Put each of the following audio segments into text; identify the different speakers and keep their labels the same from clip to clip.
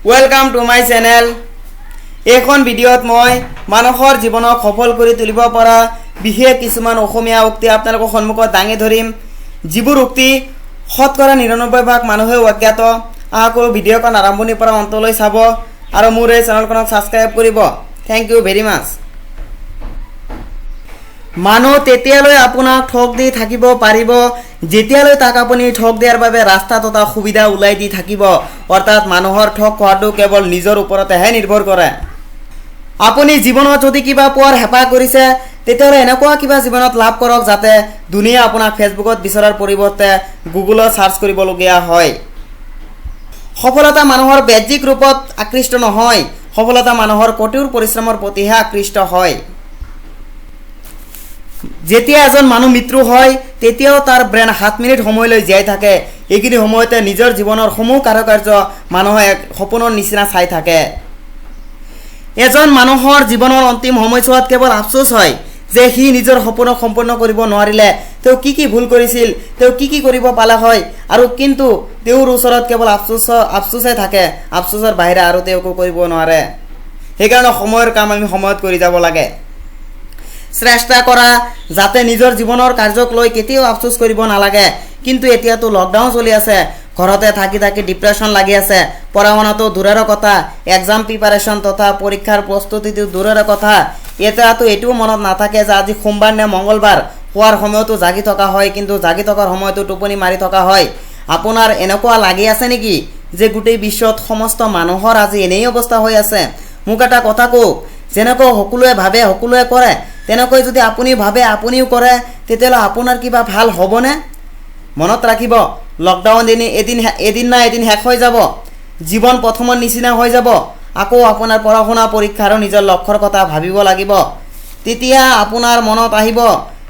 Speaker 1: Welcome to my channel. এইখন ভিডিঅ'ত মই মানুহৰ জীৱনক সফল কৰি তুলিব পৰা বিশেষ কিছুমান অসমীয়া উক্তি আপোনালোকৰ সন্মুখত দাঙি ধৰিম, যিবোৰ উক্তি শতকৰা 99% মানুহে অজ্ঞাত। আশা কৰোঁ ভিডিঅ'খন আৰম্ভণিৰ পৰা অন্তলৈ চাব আৰু মোৰ এই চেনেলখনক ছাবস্ক্ৰাইব কৰিব। থেংক ইউ ভেৰি মাছ। মানুহ তেতিয়ালৈ আপোনাক ঠগ দি থাকিব পাৰিব যেতিয়ালৈ তাক আপুনি ঠগ দিয়াৰ বাবে ৰাস্তা তথা সুবিধা ওলাই দি থাকিব। অৰ্থাৎ মানুহৰ ঠগ খোৱাটো কেৱল নিজৰ ওপৰতেহে নিৰ্ভৰ কৰে। আপুনি জীৱনত যদি কিবা পোৱাৰ হেঁপাহ কৰিছে তেতিয়াহ'লে এনেকুৱা কিবা জীৱনত লাভ কৰক যাতে দুনিয়া আপোনাক ফেচবুকত বিচৰাৰ পৰিৱৰ্তে গুগলত চাৰ্চ কৰিবলগীয়া হয়। সফলতা মানুহৰ বাহ্যিক ৰূপত আকৃষ্ট নহয়, সফলতা মানুহৰ কঠোৰ পৰিশ্ৰমৰ প্ৰতিহে আকৃষ্ট হয়। যেতিয়া এজন মানুহ মৃত্যু হয় তেতিয়াও তাৰ ব্ৰেইন 7 মিনিট সময়লৈ জীয়াই থাকে। এইখিনি সময়তে নিজৰ জীৱনৰ সমূহ কাৰ্য মানুহে এক সপোনৰ নিচিনা চাই থাকে। এজন মানুহৰ জীৱনৰ অন্তিম সময়ছোৱাত কেৱল আফচোচ হয় যে সি নিজৰ সপোনক সম্পূৰ্ণ কৰিব নোৱাৰিলে। তেওঁ কি ভুল কৰিছিল, তেওঁ কি কৰিব পালে হয়, আৰু কিন্তু তেওঁৰ ওচৰত কেৱল আফচোচে থাকে। আফচোচৰ বাহিৰে আৰু তেওঁ একো কৰিব নোৱাৰে। সেইকাৰণে সময়ৰ কাম আমি সময়ত কৰি যাব লাগে। চেষ্টা কৰা যাতে নিজৰ জীৱনৰ কাৰ্যক লৈ কেতিয়াও আফচোচ কৰিব নালাগে। কিন্তু এতিয়াতো লকডাউন চলি আছে, ঘৰতে থাকি ডিপ্ৰেশ্যন লাগি আছে। পঢ়া শুনাটো দূৰৰে কথা, এক্সাম প্ৰিপাৰেশ্যন তথা পৰীক্ষাৰ প্ৰস্তুতিটো দূৰৰে কথা। এতিয়াতো এইটোও মনত নাথাকে যে আজি সোমবাৰ নে মংগলবাৰ। খোৱাৰ সময়তো জাগি থকা হয়, কিন্তু জাগি থকাৰ সময়তো টোপনি মাৰি থকা হয়। আপোনাৰ এনেকুৱা লাগি আছে নেকি যে গোটেই বিশ্বত সমস্ত মানুহৰ আজি এনেই অৱস্থা হৈ আছে? মোক এটা কথা কওক, যেনেকৈ সকলোৱে ভাবে সকলোৱে কৰে, তেনেকৈ যদি আপুনি ভাবে আপুনিও কৰে তেতিয়াহ'লে আপোনাৰ কিবা ভাল হ'বনে? মনত ৰাখিব, লকডাউন এদিন না এদিন শেষ হৈ যাব। জীৱন প্ৰথমৰ নিচিনা হৈ যাব। আকৌ আপোনাৰ পঢ়া শুনা পৰীক্ষা আৰু নিজৰ লক্ষ্যৰ কথা ভাবিব লাগিব। তেতিয়া আপোনাৰ মনত আহিব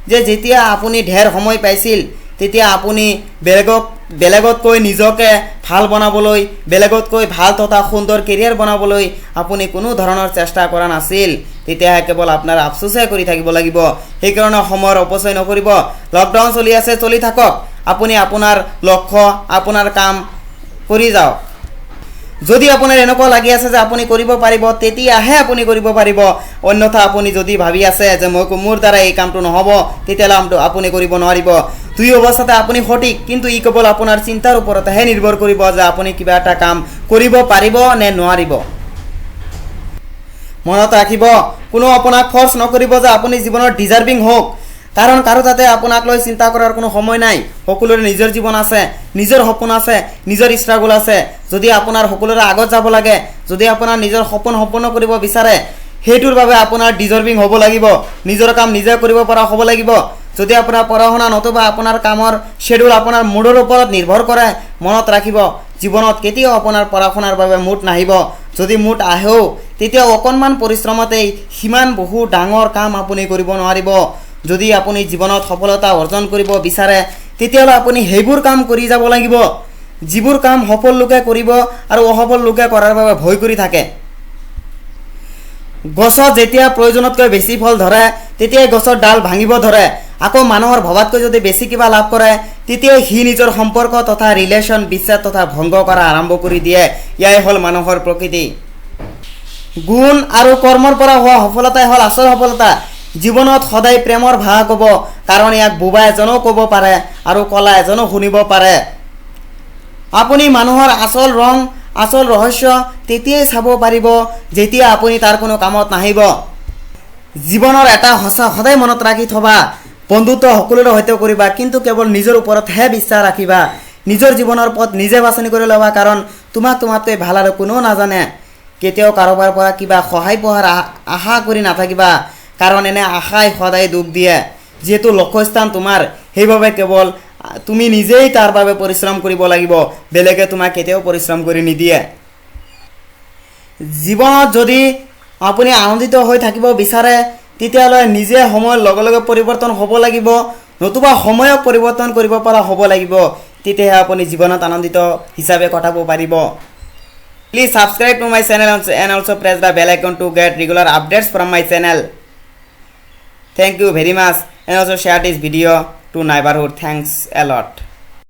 Speaker 1: যে যেতিয়া আপুনি ঢেৰ সময় পাইছিল তেতিয়া আপুনি বেলেগতকৈ নিজকে ভাল বনাবলৈ, বেলেগতকৈ ভাল তথা সুন্দৰ কেৰিয়াৰ বনাবলৈ আপুনি কোনো ধৰণৰ চেষ্টা কৰা নাছিল। তেতিয়াহে কেৱল আপোনাৰ আফচোচহে কৰি থাকিব লাগিব। সেইকাৰণে সময়ৰ অপচয় নকৰিব। লকডাউন চলি আছে, চলি থাকক। আপুনি আপোনাৰ লক্ষ্য, আপোনাৰ কাম কৰি যাওক। যদি আপোনাৰ এনেকুৱা লাগি আছে যে আপুনি কৰিব পাৰিব তেতিয়াহে আপুনি কৰিব পাৰিব। অন্যথা আপুনি যদি ভাবি আছে যে মোৰ দ্বাৰা এই কামটো নহ'ব তেতিয়াহ'লে আপুনি কৰিব নোৱাৰিব। দুই অৱস্থাতে আপুনি সঠিক, কিন্তু ই কেৱল আপোনাৰ চিন্তাৰ ওপৰতহে নিৰ্ভৰ কৰিব যে আপুনি কিবা এটা কাম কৰিব পাৰিব নে নোৱাৰিব। মনত ৰাখিব, কোনো আপোনাক ফৰ্চ নকৰিব যে আপুনি জীৱনত ডিজাৰ্ভিং হওক, কাৰণ কাৰো তাতে আপোনাক লৈ চিন্তা কৰাৰ কোনো সময় নাই। সকলোৰে নিজৰ জীৱন আছে, নিজৰ সপোন আছে, নিজৰ ষ্ট্ৰাগল আছে। যদি আপোনাৰ সকলোৰে আগত যাব লাগে, যদি আপোনাৰ নিজৰ সপোন সম্পূৰ্ণ কৰিব বিচাৰে, সেইটোৰ বাবে আপোনাৰ ডিজাৰ্ভিং হ'ব লাগিব। নিজৰ কাম নিজে কৰিব পৰা হ'ব লাগিব। যদি আপোনাৰ পঢ়া শুনা নতুবা আপোনাৰ কামৰ শ্বেডিউল আপোনাৰ মুডৰ ওপৰত নিৰ্ভৰ কৰে, মনত ৰাখিব জীৱনত কেতিয়াও আপোনাৰ পঢ়া শুনাৰ বাবে মুড নাহিব। যদি মুড আহেও তেতিয়া অকণমান পৰিশ্ৰমতেই সিমান বহু ডাঙৰ কাম আপুনি কৰিব নোৱাৰিব। যদি আপুনি জীৱনত সফলতা অৰ্জন কৰিব বিচাৰে তেতিয়াহ'লে আপুনি সেইবোৰ কাম কৰি যাব লাগিব যিবোৰ কাম সফল লোকে কৰিব আৰু অসফল লোকে কৰাৰ বাবে ভয় কৰি থাকে। গছত যেতিয়া প্ৰয়োজনতকৈ বেছি ফল ধৰে তেতিয়াই গছৰ ডাল ভাঙিব ধৰে। আকৌ মানুহৰ ভবাতকৈ যদি বেছি কিবা লাভ কৰে তেতিয়াই সি নিজৰ সম্পৰ্ক তথা ৰিলেশ্যন বিশ্বাস তথা ভংগ কৰা আৰম্ভ কৰি দিয়ে। ইয়াই হ'ল মানুহৰ প্ৰকৃতি। গুণ আৰু কৰ্মৰ পৰা হোৱা সফলতাই হ'ল আচল সফলতা। জীৱনত সদায় প্ৰেমৰ ভাষা ক'ব, কাৰণ ইয়াক বোবা এজনেও ক'ব পাৰে আৰু কলা এজনেও শুনিব পাৰে। আপুনি মানুহৰ আচল ৰং, আচল ৰহস্য তেতিয়াই চাব পাৰিব যেতিয়া আপুনি তাৰ কোনো কামত নাহিব। জীৱনৰ এটা সঁচা সদায় মনত ৰাখি থবা, বন্ধুত্ব সকলোৰে সৈতে কৰিবা, কিন্তু কেৱল নিজৰ ওপৰতহে বিশ্বাস ৰাখিবা। নিজৰ জীৱনৰ পথ নিজে বাছনি কৰি ল'বা, কাৰণ তোমাতকৈ ভাল আৰু কোনেও নাজানে। কেতিয়াও কাৰোবাৰ পৰা কিবা সহায় পোৱাৰ আশা কৰি নাথাকিবা, কাৰণ এনে আশাই সদায় দুখ দিয়ে। যিহেতু লক্ষ্যস্থান তোমাৰ, সেইবাবে কেৱল তুমি নিজেই তাৰ বাবে পৰিশ্ৰম কৰিব লাগিব। বেলেগে তোমাক কেতিয়াও পৰিশ্ৰম কৰি নিদিয়ে। জীৱনত যদি আপুনি আনন্দিত হৈ থাকিব বিচাৰে তেতিয়াহ'লে নিজে সময়ৰ লগে লগে পৰিৱৰ্তন হ'ব লাগিব, নতুবা সময়ক পৰিৱৰ্তন কৰিব পৰা হ'ব লাগিব। তেতিয়াহে আপুনি জীৱনত আনন্দিত হিচাপে কটাব পাৰিব। Please subscribe to my channel and also press the bell icon to get regular updates from my channel. Thank you very much, and also share this video to neighborhood. Thanks a lot.